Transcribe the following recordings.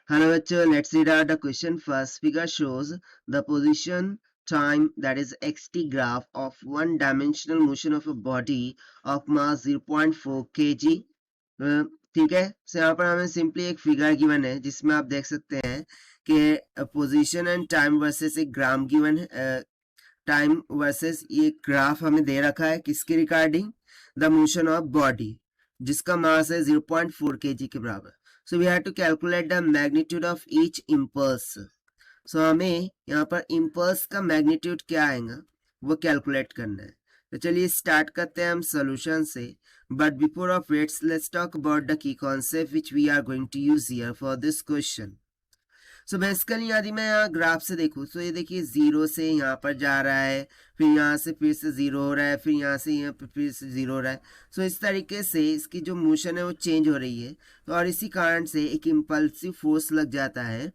Hello bachcho, let's read out the question first. Figure shows the position time that is xt graph of one dimensional motion of a body of mass 0.4 kg. ठीक है, so यहाँ पर हमें simply एक figure given है जिसमें आप देख सकते हैं कि पोजीशन एंड टाइम वर्सेस एक ग्राम गिवन है, टाइम वर्सेस ये ग्राफ हमें दे रखा है किसके regarding the motion of body जिसका मास है 0.4 kg के बराबर. So we have to calculate the magnitude of each impulse. सो हमें यहाँ पर इम्पल्स का मैग्नीट्यूड क्या आएगा वो कैलकुलेट करना है. तो चलिए स्टार्ट करते हैं हम सोल्यूशन से. But before of its let's talk about the key concept which we are going to use here for this question. So basically यदि मैं यहाँ ग्राफ से देखूँ तो ये देखिए जीरो से यहाँ पर जा रहा है, फिर यहाँ से फिर से जीरो हो रहा है, फिर यहाँ से यहाँ पर फिर से जीरो हो रहा है. सो इस तरीके से इसकी जो मोशन है वो चेंज हो रही है. तो और इसी कारण से एक इम्पल्सिव फोर्स लग जाता है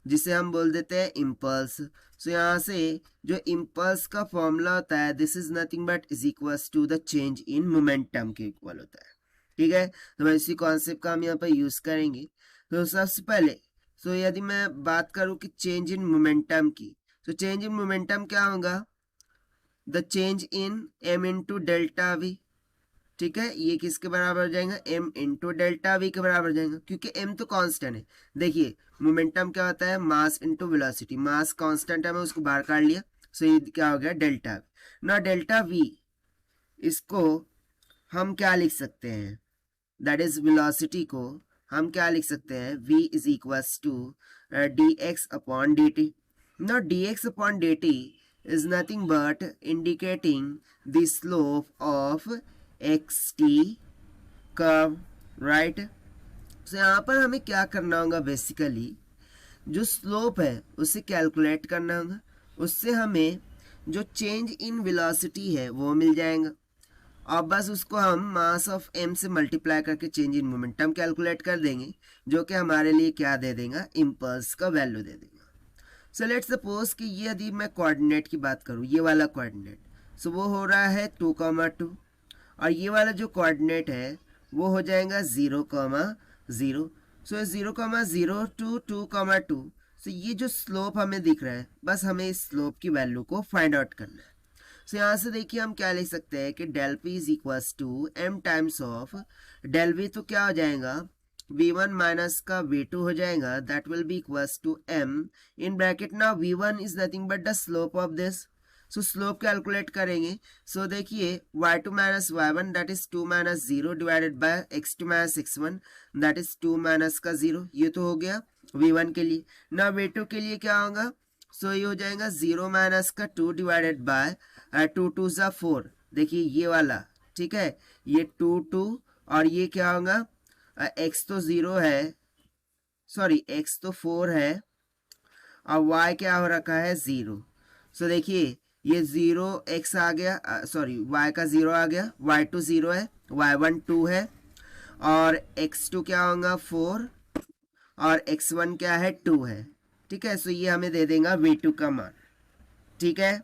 जिसे हम बोल देते हैं इम्पल्स. सो यहाँ से जो इम्पल्स का फॉर्मूला होता है this is nothing but is equals to the change in momentum के इक्वल होता है. ठीक है, तो इसी कॉन्सेप्ट का हम यहाँ पर यूज करेंगे. तो सबसे पहले सो यदि मैं बात करूं कि चेंज इन मोमेंटम की, तो चेंज इन मोमेंटम क्या होगा the change in m into delta we. ठीक है, ये किसके बराबर हो जाएगा m इंटू डेल्टा वी के बराबर हो जाएगा क्योंकि m तो कांस्टेंट है. देखिए मोमेंटम क्या होता है mass into velocity. Mass constant है, मैं उसको बाहर काट लिया. सो ये क्या हो गया डेल्टा वी. ना डेल्टा वी इसको हम क्या लिख सकते हैं दैट इज वेलोसिटी को हम क्या लिख सकते हैं v is equals to dx upon dt. Now dx upon dt is nothing but indicating the slope of xt curve, right. So यहाँ पर हमें क्या करना होगा बेसिकली जो स्लोप है उसे कैलकुलेट करना होगा. उससे हमें जो चेंज इन वेलोसिटी है वो मिल जाएगा और बस उसको हम मास ऑफ m से मल्टीप्लाई करके चेंज इन मोमेंटम कैलकुलेट कर देंगे जो कि हमारे लिए क्या दे देगा इम्पल्स का वैल्यू दे देगा. सो लेट्स सपोज कि ये यदि मैं कोऑर्डिनेट की बात करूँ ये वाला कोऑर्डिनेट, सो वो हो रहा है 2,2 और ये वाला जो कोऑर्डिनेट है वो हो जाएगा 0,0. सो 0,0 टू 2,2. सो ये जो स्लोप हमें दिख रहा है बस हमें इस स्लोप की वैल्यू को फाइंड आउट करना है. सो यहाँ से देखिए हम क्या लिख सकते हैं कि del P is equals to m times of del V. तो क्या हो जाएगा v1 माइनस का v2 हो जाएगा that will be equals to m in bracket. ना v1 is nothing but the slope of this. So slope calculate करेंगे. So देखिए y2 minus y1 that is 2 minus 0 divided by x2 minus x1 that is 2 minus का 0. ये तो हो गया v1 के लिए. ना v2 के लिए क्या होगा सो ये हो जाएगा 0 माइनस का 2 डिवाइडेड बाय 2 2 ज़ा 4. देखिए ये वाला ठीक है, ये 2 और ये क्या होगा x तो 0 है, सॉरी x तो 4 है और y क्या हो रखा है 0. सो देखिए ये 0 x आ गया, सॉरी y का 0 आ गया, y2 0 है, y1 2 है और x2 क्या होगा 4 और x1 क्या है 2 है. ठीक है, सो ये हमें दे देगा v2 का मान. ठीक है,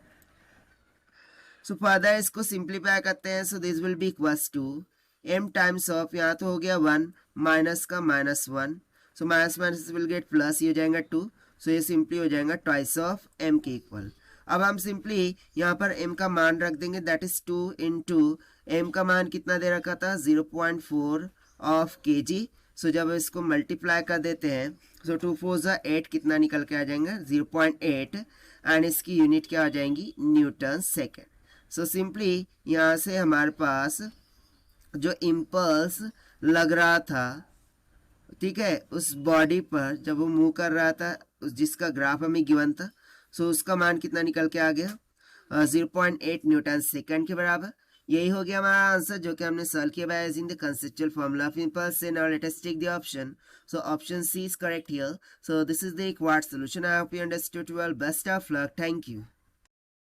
सो फर्दर इसको सिंप्लीफाई करते हैं. So this will be equals to m times of, यहाँ तो हो गया 1 माइनस का minus 1. So minus minus will get plus, ये हो जाएगा 2. सो ये सिंपली हो जाएगा ट्वाइस ऑफ m के इक्वल. अब हम सिंपली यहाँ पर m का मान रख देंगे दैट इज 2 इंटू m का मान कितना दे रखा था 0.4 ऑफ kg. सो जब इसको मल्टीप्लाई कर देते हैं सो 2 4 ज़ा 8 कितना निकल के आ जाएगा 0.8 एंड इसकी यूनिट क्या हो जाएंगी न्यूटन सेकेंड. सो सिंपली यहाँ से हमारे पास जो इम्पल्स लग रहा था ठीक है उस बॉडी पर जब वो मूव कर रहा था उस जिसका ग्राफ हमें गिवन था, सो उसका मान कितना निकल के आ गया 0.8 न्यूटन सेकेंड के बराबर. यही हो गया हमारा आंसर जो कि हमने सॉल्व किया by using the conceptual formula of impulse. So now let us take the option. So option C is correct here. So this is the required solution. I hope you understood well. Best of luck. Thank you.